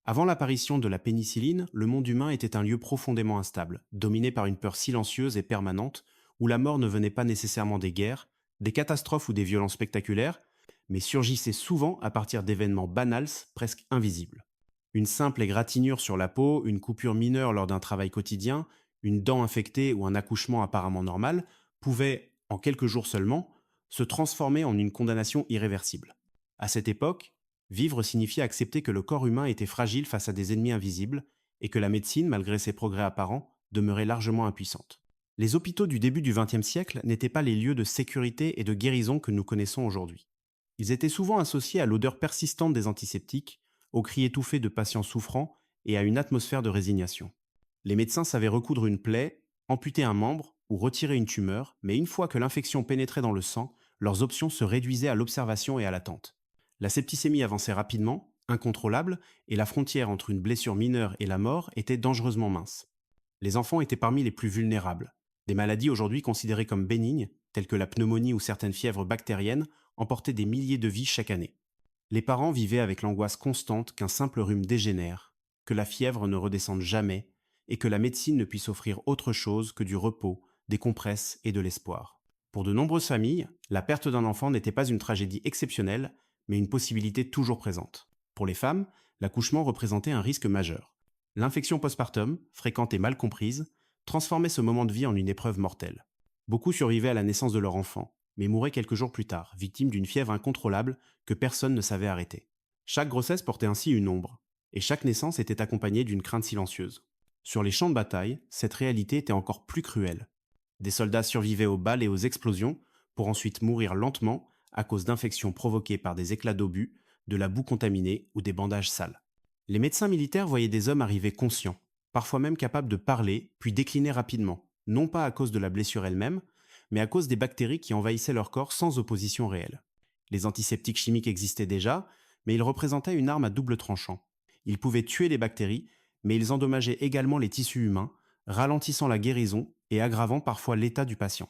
Avant l'apparition de la pénicilline, le monde humain était un lieu profondément instable, dominé par une peur silencieuse et permanente, où la mort ne venait pas nécessairement des guerres, des catastrophes ou des violences spectaculaires, mais surgissait souvent à partir d'événements banals, presque invisibles. Une simple égratignure sur la peau, une coupure mineure lors d'un travail quotidien, une dent infectée ou un accouchement apparemment normal pouvaient, en quelques jours seulement, se transformer en une condamnation irréversible. À cette époque, vivre signifiait accepter que le corps humain était fragile face à des ennemis invisibles et que la médecine, malgré ses progrès apparents, demeurait largement impuissante. Les hôpitaux du début du XXe siècle n'étaient pas les lieux de sécurité et de guérison que nous connaissons aujourd'hui. Ils étaient souvent associés à l'odeur persistante des antiseptiques, aux cris étouffés de patients souffrants et à une atmosphère de résignation. Les médecins savaient recoudre une plaie, amputer un membre ou retirer une tumeur, mais une fois que l'infection pénétrait dans le sang, leurs options se réduisaient à l'observation et à l'attente. La septicémie avançait rapidement, incontrôlable, et la frontière entre une blessure mineure et la mort était dangereusement mince. Les enfants étaient parmi les plus vulnérables. Des maladies aujourd'hui considérées comme bénignes, telles que la pneumonie ou certaines fièvres bactériennes, emportaient des milliers de vies chaque année. Les parents vivaient avec l'angoisse constante qu'un simple rhume dégénère, que la fièvre ne redescende jamais, et que la médecine ne puisse offrir autre chose que du repos, des compresses et de l'espoir. Pour de nombreuses familles, la perte d'un enfant n'était pas une tragédie exceptionnelle, mais une possibilité toujours présente. Pour les femmes, l'accouchement représentait un risque majeur. L'infection postpartum, fréquente et mal comprise, transformait ce moment de vie en une épreuve mortelle. Beaucoup survivaient à la naissance de leur enfant, mais mouraient quelques jours plus tard, victimes d'une fièvre incontrôlable que personne ne savait arrêter. Chaque grossesse portait ainsi une ombre, et chaque naissance était accompagnée d'une crainte silencieuse. Sur les champs de bataille, cette réalité était encore plus cruelle. Des soldats survivaient aux balles et aux explosions, pour ensuite mourir lentement à cause d'infections provoquées par des éclats d'obus, de la boue contaminée ou des bandages sales. Les médecins militaires voyaient des hommes arriver conscients, parfois même capables de parler, puis décliner rapidement, non pas à cause de la blessure elle-même, mais à cause des bactéries qui envahissaient leur corps sans opposition réelle. Les antiseptiques chimiques existaient déjà, mais ils représentaient une arme à double tranchant. Ils pouvaient tuer les bactéries, mais ils endommageaient également les tissus humains, ralentissant la guérison et aggravant parfois l'état du patient.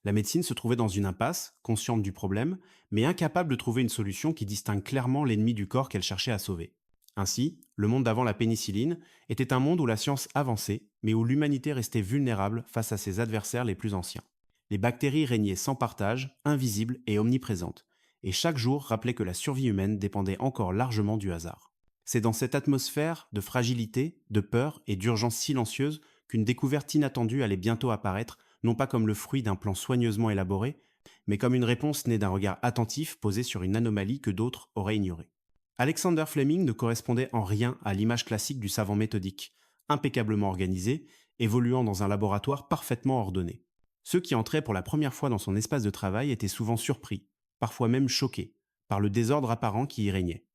La médecine se trouvait dans une impasse, consciente du problème, mais incapable de trouver une solution qui distingue clairement l'ennemi du corps qu'elle cherchait à sauver. Ainsi, le monde d'avant la pénicilline était un monde où la science avançait, mais où l'humanité restait vulnérable face à ses adversaires les plus anciens. Les bactéries régnaient sans partage, invisibles et omniprésentes, et chaque jour rappelait que la survie humaine dépendait encore largement du hasard. C'est dans cette atmosphère de fragilité, de peur et d'urgence silencieuse qu'une découverte inattendue allait bientôt apparaître, non pas comme le fruit d'un plan soigneusement élaboré, mais comme une réponse née d'un regard attentif posé sur une anomalie que d'autres auraient ignorée. Alexander Fleming ne correspondait en rien à l'image classique du savant méthodique, impeccablement organisé, évoluant dans un laboratoire parfaitement ordonné. Ceux qui entraient pour la première fois dans son espace de travail étaient souvent surpris, parfois même choqués, par le désordre apparent qui y régnait.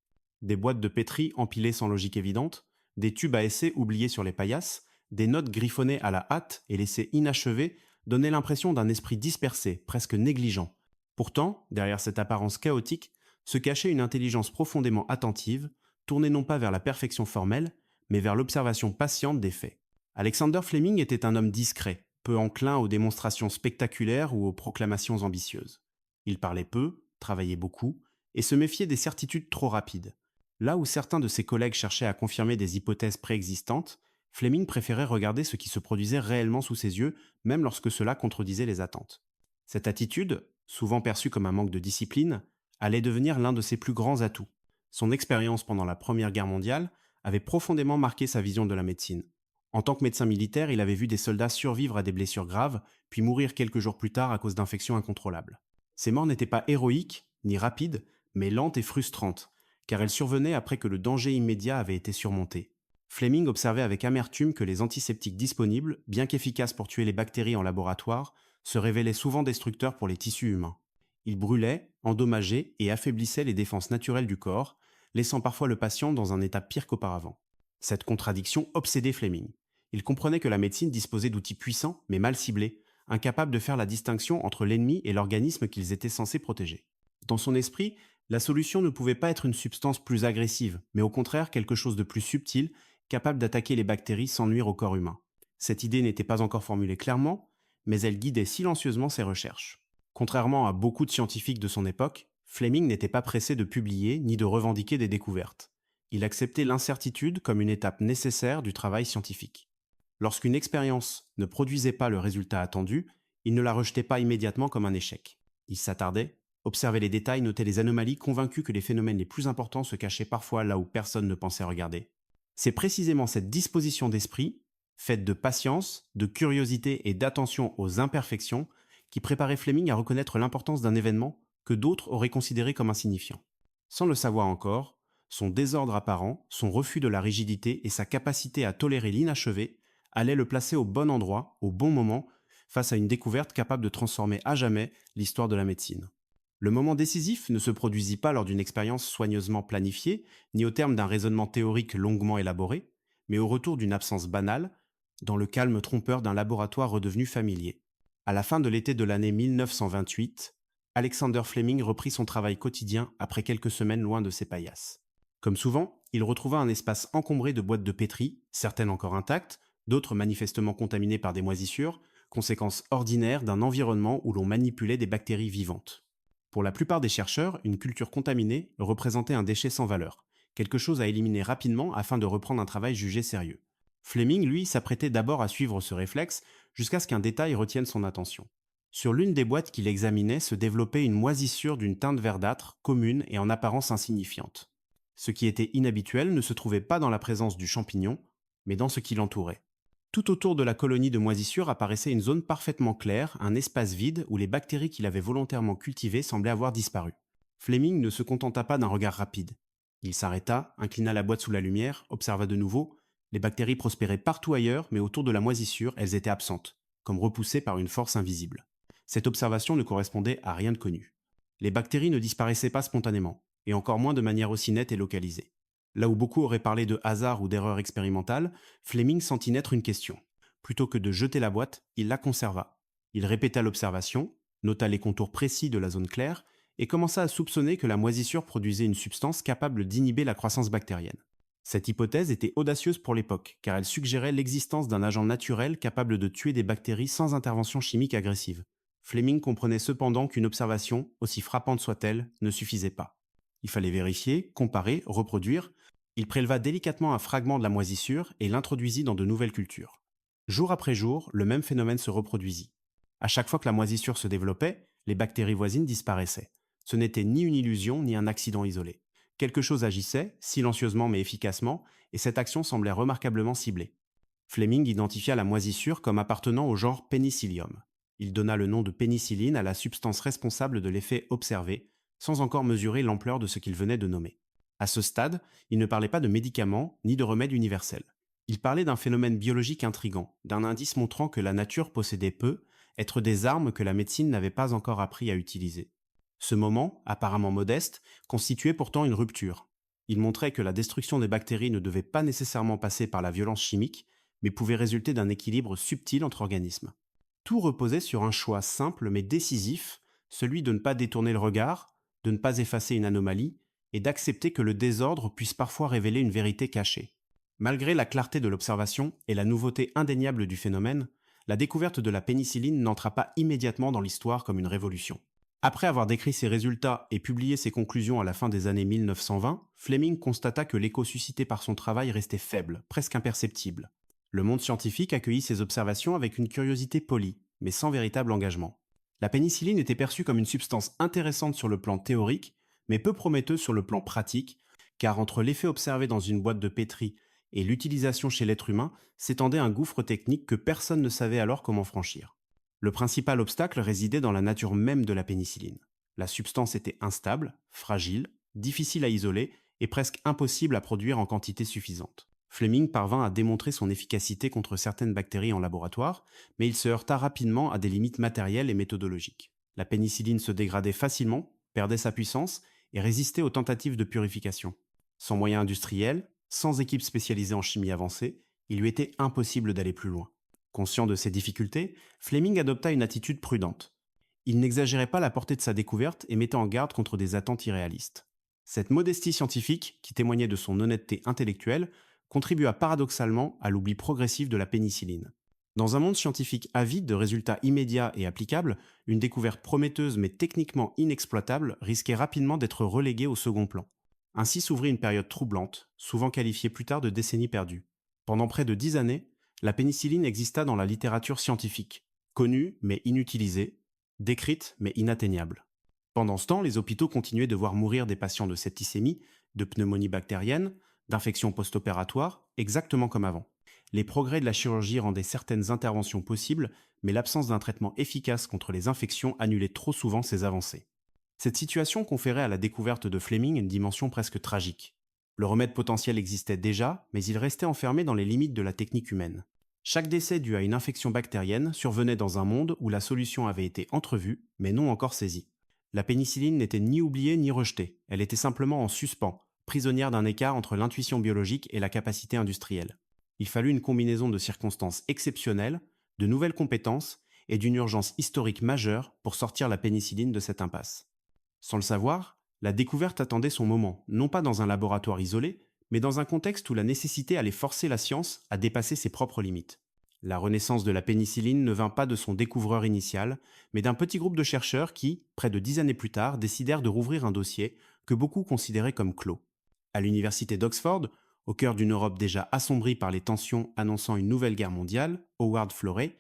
Des boîtes de pétri empilées sans logique évidente, des tubes à essai oubliés sur les paillasses, des notes griffonnées à la hâte et laissées inachevées donnaient l'impression d'un esprit dispersé, presque négligent. Pourtant, derrière cette apparence chaotique, se cachait une intelligence profondément attentive, tournée non pas vers la perfection formelle, mais vers l'observation patiente des faits. Alexander Fleming était un homme discret, peu enclin aux démonstrations spectaculaires ou aux proclamations ambitieuses. Il parlait peu, travaillait beaucoup, et se méfiait des certitudes trop rapides. Là où certains de ses collègues cherchaient à confirmer des hypothèses préexistantes, Fleming préférait regarder ce qui se produisait réellement sous ses yeux, même lorsque cela contredisait les attentes. Cette attitude, souvent perçue comme un manque de discipline, allait devenir l'un de ses plus grands atouts. Son expérience pendant la Première Guerre mondiale avait profondément marqué sa vision de la médecine. En tant que médecin militaire, il avait vu des soldats survivre à des blessures graves, puis mourir quelques jours plus tard à cause d'infections incontrôlables. Ces morts n'étaient pas héroïques, ni rapides, mais lentes et frustrantes, car elles survenaient après que le danger immédiat avait été surmonté. Fleming observait avec amertume que les antiseptiques disponibles, bien qu'efficaces pour tuer les bactéries en laboratoire, se révélaient souvent destructeurs pour les tissus humains. Ils brûlaient, endommageaient et affaiblissaient les défenses naturelles du corps, laissant parfois le patient dans un état pire qu'auparavant. Cette contradiction obsédait Fleming. Il comprenait que la médecine disposait d'outils puissants mais mal ciblés, incapables de faire la distinction entre l'ennemi et l'organisme qu'ils étaient censés protéger. Dans son esprit, la solution ne pouvait pas être une substance plus agressive, mais au contraire quelque chose de plus subtil, capable d'attaquer les bactéries sans nuire au corps humain. Cette idée n'était pas encore formulée clairement, mais elle guidait silencieusement ses recherches. Contrairement à beaucoup de scientifiques de son époque, Fleming n'était pas pressé de publier ni de revendiquer des découvertes. Il acceptait l'incertitude comme une étape nécessaire du travail scientifique. Lorsqu'une expérience ne produisait pas le résultat attendu, il ne la rejetait pas immédiatement comme un échec. Il s'attardait, observait les détails, notait les anomalies, convaincu que les phénomènes les plus importants se cachaient parfois là où personne ne pensait regarder. C'est précisément cette disposition d'esprit, faite de patience, de curiosité et d'attention aux imperfections, qui préparait Fleming à reconnaître l'importance d'un événement que d'autres auraient considéré comme insignifiant. Sans le savoir encore, son désordre apparent, son refus de la rigidité et sa capacité à tolérer l'inachevé allaient le placer au bon endroit, au bon moment, face à une découverte capable de transformer à jamais l'histoire de la médecine. Le moment décisif ne se produisit pas lors d'une expérience soigneusement planifiée, ni au terme d'un raisonnement théorique longuement élaboré, mais au retour d'une absence banale, dans le calme trompeur d'un laboratoire redevenu familier. À la fin de l'été de l'année 1928, Alexander Fleming reprit son travail quotidien après quelques semaines loin de ses paillasses. Comme souvent, il retrouva un espace encombré de boîtes de pétri, certaines encore intactes, d'autres manifestement contaminées par des moisissures, conséquence ordinaire d'un environnement où l'on manipulait des bactéries vivantes. Pour la plupart des chercheurs, une culture contaminée représentait un déchet sans valeur, quelque chose à éliminer rapidement afin de reprendre un travail jugé sérieux. Fleming, lui, s'apprêtait d'abord à suivre ce réflexe jusqu'à ce qu'un détail retienne son attention. Sur l'une des boîtes qu'il examinait se développait une moisissure d'une teinte verdâtre, commune et en apparence insignifiante. Ce qui était inhabituel ne se trouvait pas dans la présence du champignon, mais dans ce qui l'entourait. Tout autour de la colonie de moisissure apparaissait une zone parfaitement claire, un espace vide où les bactéries qu'il avait volontairement cultivées semblaient avoir disparu. Fleming ne se contenta pas d'un regard rapide. Il s'arrêta, inclina la boîte sous la lumière, observa de nouveau. Les bactéries prospéraient partout ailleurs, mais autour de la moisissure, elles étaient absentes, comme repoussées par une force invisible. Cette observation ne correspondait à rien de connu. Les bactéries ne disparaissaient pas spontanément, et encore moins de manière aussi nette et localisée. Là où beaucoup auraient parlé de hasard ou d'erreur expérimentale, Fleming sentit naître une question. Plutôt que de jeter la boîte, il la conserva. Il répéta l'observation, nota les contours précis de la zone claire, et commença à soupçonner que la moisissure produisait une substance capable d'inhiber la croissance bactérienne. Cette hypothèse était audacieuse pour l'époque, car elle suggérait l'existence d'un agent naturel capable de tuer des bactéries sans intervention chimique agressive. Fleming comprenait cependant qu'une observation, aussi frappante soit-elle, ne suffisait pas. Il fallait vérifier, comparer, reproduire. Il préleva délicatement un fragment de la moisissure et l'introduisit dans de nouvelles cultures. Jour après jour, le même phénomène se reproduisit. À chaque fois que la moisissure se développait, les bactéries voisines disparaissaient. Ce n'était ni une illusion ni un accident isolé. Quelque chose agissait, silencieusement mais efficacement, et cette action semblait remarquablement ciblée. Fleming identifia la moisissure comme appartenant au genre Penicillium. Il donna le nom de pénicilline à la substance responsable de l'effet observé, sans encore mesurer l'ampleur de ce qu'il venait de nommer. À ce stade, il ne parlait pas de médicaments ni de remèdes universels. Il parlait d'un phénomène biologique intrigant, d'un indice montrant que la nature possédait peut être des armes que la médecine n'avait pas encore appris à utiliser. Ce moment, apparemment modeste, constituait pourtant une rupture. Il montrait que la destruction des bactéries ne devait pas nécessairement passer par la violence chimique, mais pouvait résulter d'un équilibre subtil entre organismes. Tout reposait sur un choix simple mais décisif, celui de ne pas détourner le regard, de ne pas effacer une anomalie, et d'accepter que le désordre puisse parfois révéler une vérité cachée. Malgré la clarté de l'observation et la nouveauté indéniable du phénomène, la découverte de la pénicilline n'entra pas immédiatement dans l'histoire comme une révolution. Après avoir décrit ses résultats et publié ses conclusions à la fin des années 1920, Fleming constata que l'écho suscité par son travail restait faible, presque imperceptible. Le monde scientifique accueillit ses observations avec une curiosité polie, mais sans véritable engagement. La pénicilline était perçue comme une substance intéressante sur le plan théorique, mais peu prometteuse sur le plan pratique, car entre l'effet observé dans une boîte de pétri et l'utilisation chez l'être humain s'étendait un gouffre technique que personne ne savait alors comment franchir. Le principal obstacle résidait dans la nature même de la pénicilline. La substance était instable, fragile, difficile à isoler et presque impossible à produire en quantité suffisante. Fleming parvint à démontrer son efficacité contre certaines bactéries en laboratoire, mais il se heurta rapidement à des limites matérielles et méthodologiques. La pénicilline se dégradait facilement, perdait sa puissance et résistait aux tentatives de purification. Sans moyens industriels, sans équipe spécialisée en chimie avancée, il lui était impossible d'aller plus loin. Conscient de ces difficultés, Fleming adopta une attitude prudente. Il n'exagérait pas la portée de sa découverte et mettait en garde contre des attentes irréalistes. Cette modestie scientifique, qui témoignait de son honnêteté intellectuelle, contribua paradoxalement à l'oubli progressif de la pénicilline. Dans un monde scientifique avide de résultats immédiats et applicables, une découverte prometteuse mais techniquement inexploitable risquait rapidement d'être reléguée au second plan. Ainsi s'ouvrit une période troublante, souvent qualifiée plus tard de décennie perdue. Pendant près de 10 années, la pénicilline exista dans la littérature scientifique, connue mais inutilisée, décrite mais inatteignable. Pendant ce temps, les hôpitaux continuaient de voir mourir des patients de septicémie, de pneumonie bactérienne, d'infections post-opératoires, exactement comme avant. Les progrès de la chirurgie rendaient certaines interventions possibles, mais l'absence d'un traitement efficace contre les infections annulait trop souvent ces avancées. Cette situation conférait à la découverte de Fleming une dimension presque tragique. Le remède potentiel existait déjà, mais il restait enfermé dans les limites de la technique humaine. Chaque décès dû à une infection bactérienne survenait dans un monde où la solution avait été entrevue, mais non encore saisie. La pénicilline n'était ni oubliée ni rejetée, elle était simplement en suspens, prisonnière d'un écart entre l'intuition biologique et la capacité industrielle. Il fallut une combinaison de circonstances exceptionnelles, de nouvelles compétences et d'une urgence historique majeure pour sortir la pénicilline de cette impasse. Sans le savoir, la découverte attendait son moment, non pas dans un laboratoire isolé, mais dans un contexte où la nécessité allait forcer la science à dépasser ses propres limites. La renaissance de la pénicilline ne vint pas de son découvreur initial, mais d'un petit groupe de chercheurs qui, près de 10 années plus tard, décidèrent de rouvrir un dossier que beaucoup considéraient comme clos. À l'université d'Oxford, au cœur d'une Europe déjà assombrie par les tensions annonçant une nouvelle guerre mondiale, Howard Florey,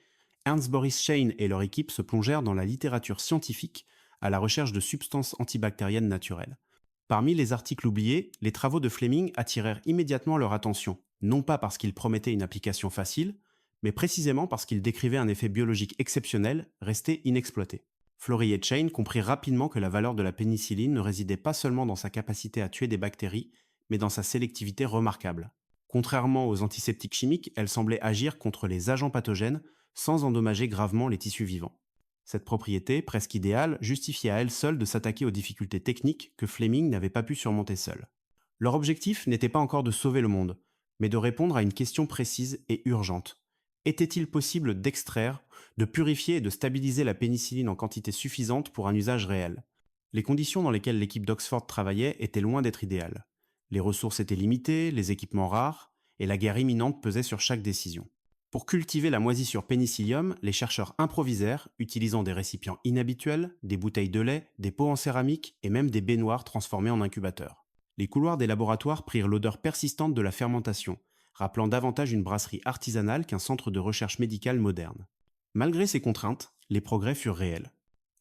Ernst Boris Chain et leur équipe se plongèrent dans la littérature scientifique à la recherche de substances antibactériennes naturelles. Parmi les articles oubliés, les travaux de Fleming attirèrent immédiatement leur attention, non pas parce qu'ils promettaient une application facile, mais précisément parce qu'ils décrivaient un effet biologique exceptionnel resté inexploité. Florey et Chain comprirent rapidement que la valeur de la pénicilline ne résidait pas seulement dans sa capacité à tuer des bactéries, mais dans sa sélectivité remarquable. Contrairement aux antiseptiques chimiques, elle semblait agir contre les agents pathogènes sans endommager gravement les tissus vivants. Cette propriété, presque idéale, justifiait à elle seule de s'attaquer aux difficultés techniques que Fleming n'avait pas pu surmonter seul. Leur objectif n'était pas encore de sauver le monde, mais de répondre à une question précise et urgente. Était-il possible d'extraire, de purifier et de stabiliser la pénicilline en quantité suffisante pour un usage réel? Les conditions dans lesquelles l'équipe d'Oxford travaillait étaient loin d'être idéales. Les ressources étaient limitées, les équipements rares, et la guerre imminente pesait sur chaque décision. Pour cultiver la moisissure pénicillium, les chercheurs improvisèrent, utilisant des récipients inhabituels, des bouteilles de lait, des pots en céramique et même des baignoires transformées en incubateurs. Les couloirs des laboratoires prirent l'odeur persistante de la fermentation, rappelant davantage une brasserie artisanale qu'un centre de recherche médicale moderne. Malgré ces contraintes, les progrès furent réels.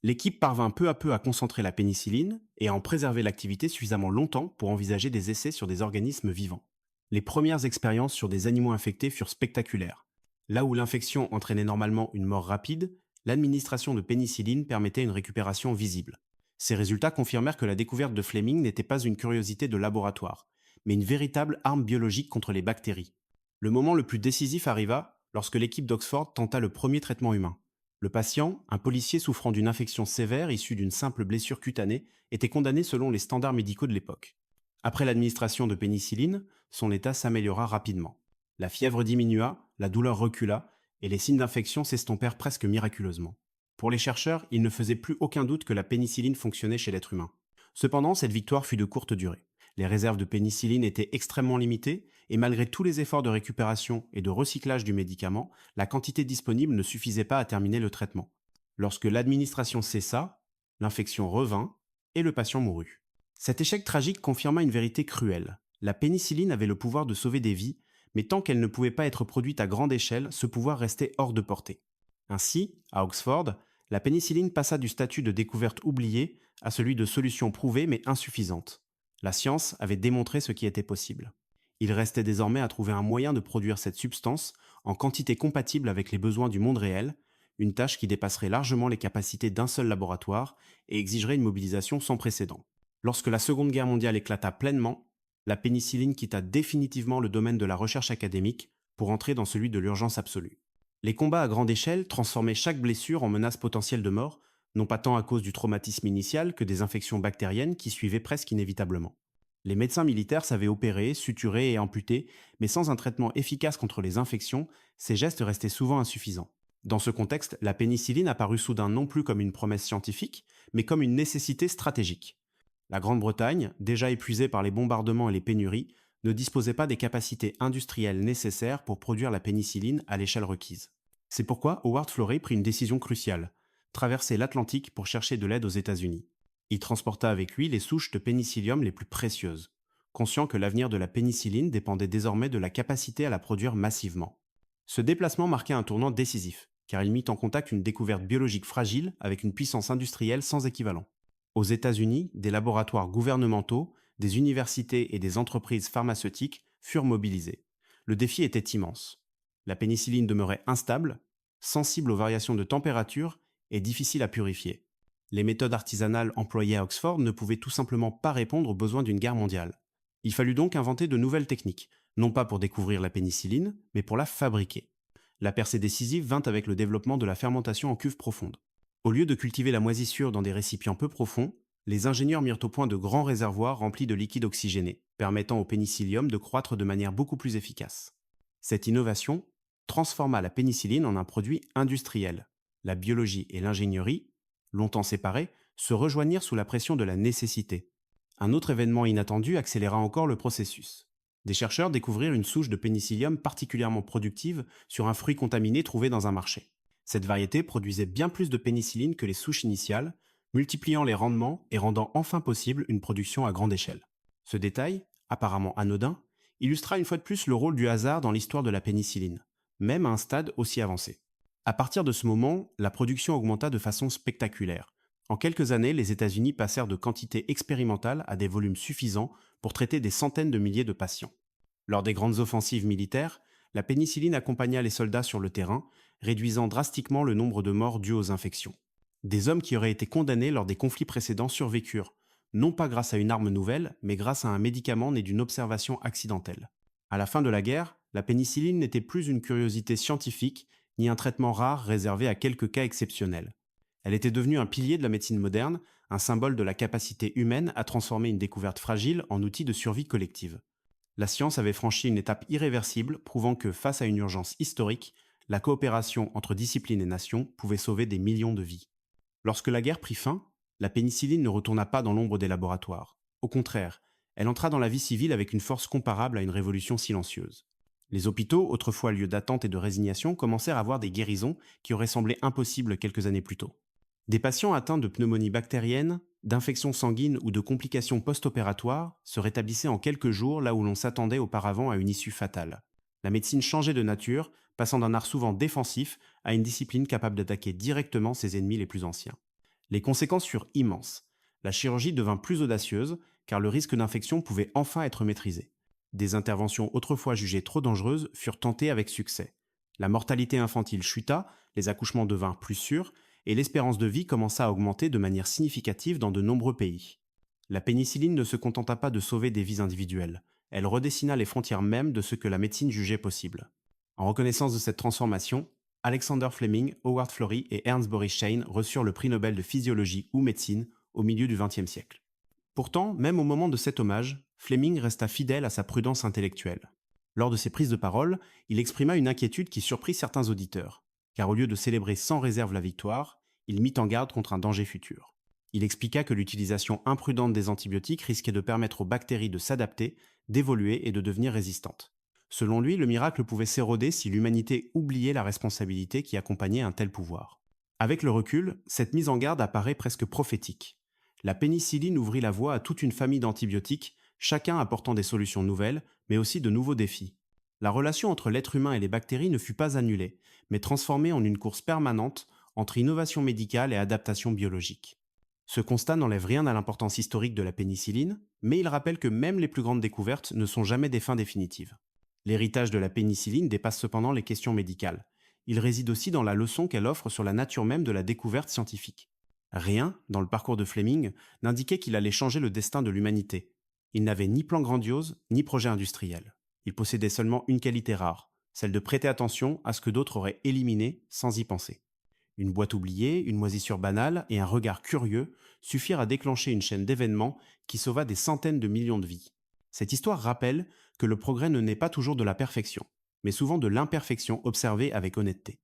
L'équipe parvint peu à peu à concentrer la pénicilline et à en préserver l'activité suffisamment longtemps pour envisager des essais sur des organismes vivants. Les premières expériences sur des animaux infectés furent spectaculaires. Là où l'infection entraînait normalement une mort rapide, l'administration de pénicilline permettait une récupération visible. Ces résultats confirmèrent que la découverte de Fleming n'était pas une curiosité de laboratoire, mais une véritable arme biologique contre les bactéries. Le moment le plus décisif arriva lorsque l'équipe d'Oxford tenta le premier traitement humain. Le patient, un policier souffrant d'une infection sévère issue d'une simple blessure cutanée, était condamné selon les standards médicaux de l'époque. Après l'administration de pénicilline, son état s'améliora rapidement. La fièvre diminua, la douleur recula, et les signes d'infection s'estompèrent presque miraculeusement. Pour les chercheurs, il ne faisait plus aucun doute que la pénicilline fonctionnait chez l'être humain. Cependant, cette victoire fut de courte durée. Les réserves de pénicilline étaient extrêmement limitées, et malgré tous les efforts de récupération et de recyclage du médicament, la quantité disponible ne suffisait pas à terminer le traitement. Lorsque l'administration cessa, l'infection revint, et le patient mourut. Cet échec tragique confirma une vérité cruelle. La pénicilline avait le pouvoir de sauver des vies, mais tant qu'elle ne pouvait pas être produite à grande échelle, ce pouvoir restait hors de portée. Ainsi, à Oxford, la pénicilline passa du statut de découverte oubliée à celui de solution prouvée mais insuffisante. La science avait démontré ce qui était possible. Il restait désormais à trouver un moyen de produire cette substance en quantité compatible avec les besoins du monde réel, une tâche qui dépasserait largement les capacités d'un seul laboratoire et exigerait une mobilisation sans précédent. Lorsque la Seconde Guerre mondiale éclata pleinement, la pénicilline quitta définitivement le domaine de la recherche académique pour entrer dans celui de l'urgence absolue. Les combats à grande échelle transformaient chaque blessure en menace potentielle de mort, non pas tant à cause du traumatisme initial que des infections bactériennes qui suivaient presque inévitablement. Les médecins militaires savaient opérer, suturer et amputer, mais sans un traitement efficace contre les infections, ces gestes restaient souvent insuffisants. Dans ce contexte, la pénicilline apparut soudain non plus comme une promesse scientifique, mais comme une nécessité stratégique. La Grande-Bretagne, déjà épuisée par les bombardements et les pénuries, ne disposait pas des capacités industrielles nécessaires pour produire la pénicilline à l'échelle requise. C'est pourquoi Howard Florey prit une décision cruciale, traverser l'Atlantique pour chercher de l'aide aux États-Unis. Il transporta avec lui les souches de pénicillium les plus précieuses. conscient que l'avenir de la pénicilline dépendait désormais de la capacité à la produire massivement. Ce déplacement marquait un tournant décisif, car il mit en contact une découverte biologique fragile avec une puissance industrielle sans équivalent. Aux États-Unis, des laboratoires gouvernementaux, des universités et des entreprises pharmaceutiques furent mobilisés. Le défi était immense. La pénicilline demeurait instable, sensible aux variations de température et difficile à purifier. Les méthodes artisanales employées à Oxford ne pouvaient tout simplement pas répondre aux besoins d'une guerre mondiale. Il fallut donc inventer de nouvelles techniques, non pas pour découvrir la pénicilline, mais pour la fabriquer. La percée décisive vint avec le développement de la fermentation en cuve profonde. Au lieu de cultiver la moisissure dans des récipients peu profonds, les ingénieurs mirent au point de grands réservoirs remplis de liquide oxygéné, permettant au pénicillium de croître de manière beaucoup plus efficace. Cette innovation transforma la pénicilline en un produit industriel. La biologie et l'ingénierie, longtemps séparées, se rejoignirent sous la pression de la nécessité. Un autre événement inattendu accéléra encore le processus. Des chercheurs découvrirent une souche de pénicillium particulièrement productive sur un fruit contaminé trouvé dans un marché. Cette variété produisait bien plus de pénicilline que les souches initiales, multipliant les rendements et rendant enfin possible une production à grande échelle. Ce détail, apparemment anodin, illustra une fois de plus le rôle du hasard dans l'histoire de la pénicilline, même à un stade aussi avancé. À partir de ce moment, la production augmenta de façon spectaculaire. En quelques années, les États-Unis passèrent de quantités expérimentales à des volumes suffisants pour traiter des centaines de milliers de patients. Lors des grandes offensives militaires, la pénicilline accompagna les soldats sur le terrain, réduisant drastiquement le nombre de morts dues aux infections. Des hommes qui auraient été condamnés lors des conflits précédents survécurent, non pas grâce à une arme nouvelle, mais grâce à un médicament né d'une observation accidentelle. À la fin de la guerre, la pénicilline n'était plus une curiosité scientifique, ni un traitement rare réservé à quelques cas exceptionnels. Elle était devenue un pilier de la médecine moderne, un symbole de la capacité humaine à transformer une découverte fragile en outil de survie collective. La science avait franchi une étape irréversible, prouvant que, face à une urgence historique, la coopération entre disciplines et nations pouvait sauver des millions de vies. Lorsque la guerre prit fin, la pénicilline ne retourna pas dans l'ombre des laboratoires. Au contraire, elle entra dans la vie civile avec une force comparable à une révolution silencieuse. Les hôpitaux, autrefois lieux d'attente et de résignation, commencèrent à voir des guérisons qui auraient semblé impossibles quelques années plus tôt. Des patients atteints de pneumonie bactérienne, d'infections sanguines ou de complications post-opératoires se rétablissaient en quelques jours là où l'on s'attendait auparavant à une issue fatale. La médecine changeait de nature, passant d'un art souvent défensif à une discipline capable d'attaquer directement ses ennemis les plus anciens. Les conséquences furent immenses. La chirurgie devint plus audacieuse, car le risque d'infection pouvait enfin être maîtrisé. Des interventions autrefois jugées trop dangereuses furent tentées avec succès. La mortalité infantile chuta, les accouchements devinrent plus sûrs, et l'espérance de vie commença à augmenter de manière significative dans de nombreux pays. La pénicilline ne se contenta pas de sauver des vies individuelles, elle redessina les frontières mêmes de ce que la médecine jugeait possible. En reconnaissance de cette transformation, Alexander Fleming, Howard Florey et Ernst Boris Chain reçurent le prix Nobel de physiologie ou médecine au milieu du XXe siècle. Pourtant, même au moment de cet hommage, Fleming resta fidèle à sa prudence intellectuelle. Lors de ses prises de parole, il exprima une inquiétude qui surprit certains auditeurs, car au lieu de célébrer sans réserve la victoire, il mit en garde contre un danger futur. Il expliqua que l'utilisation imprudente des antibiotiques risquait de permettre aux bactéries de s'adapter, d'évoluer et de devenir résistantes. Selon lui, le miracle pouvait s'éroder si l'humanité oubliait la responsabilité qui accompagnait un tel pouvoir. Avec le recul, cette mise en garde apparaît presque prophétique. La pénicilline ouvrit la voie à toute une famille d'antibiotiques, chacun apportant des solutions nouvelles, mais aussi de nouveaux défis. La relation entre l'être humain et les bactéries ne fut pas annulée, mais transformée en une course permanente entre innovation médicale et adaptation biologique. Ce constat n'enlève rien à l'importance historique de la pénicilline, mais il rappelle que même les plus grandes découvertes ne sont jamais des fins définitives. L'héritage de la pénicilline dépasse cependant les questions médicales. Il réside aussi dans la leçon qu'elle offre sur la nature même de la découverte scientifique. Rien, dans le parcours de Fleming, n'indiquait qu'il allait changer le destin de l'humanité. Il n'avait ni plan grandiose, ni projet industriel. Il possédait seulement une qualité rare, celle de prêter attention à ce que d'autres auraient éliminé sans y penser. Une boîte oubliée, une moisissure banale et un regard curieux suffirent à déclencher une chaîne d'événements qui sauva des centaines de millions de vies. Cette histoire rappelle que le progrès ne naît pas toujours de la perfection, mais souvent de l'imperfection observée avec honnêteté.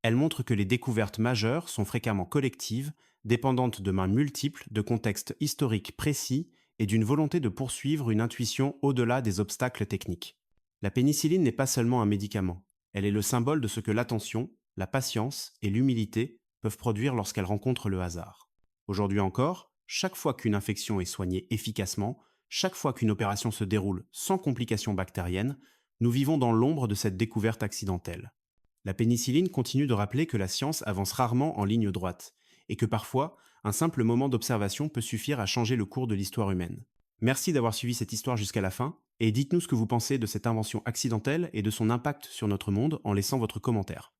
Elle montre que les découvertes majeures sont fréquemment collectives, dépendantes de mains multiples, de contextes historiques précis et d'une volonté de poursuivre une intuition au-delà des obstacles techniques. La pénicilline n'est pas seulement un médicament, elle est le symbole de ce que l'attention, la patience et l'humilité peuvent produire lorsqu'elles rencontrent le hasard. Aujourd'hui encore, chaque fois qu'une infection est soignée efficacement, chaque fois qu'une opération se déroule sans complications bactériennes, nous vivons dans l'ombre de cette découverte accidentelle. La pénicilline continue de rappeler que la science avance rarement en ligne droite, et que parfois, un simple moment d'observation peut suffire à changer le cours de l'histoire humaine. Merci d'avoir suivi cette histoire jusqu'à la fin, et dites-nous ce que vous pensez de cette invention accidentelle et de son impact sur notre monde en laissant votre commentaire.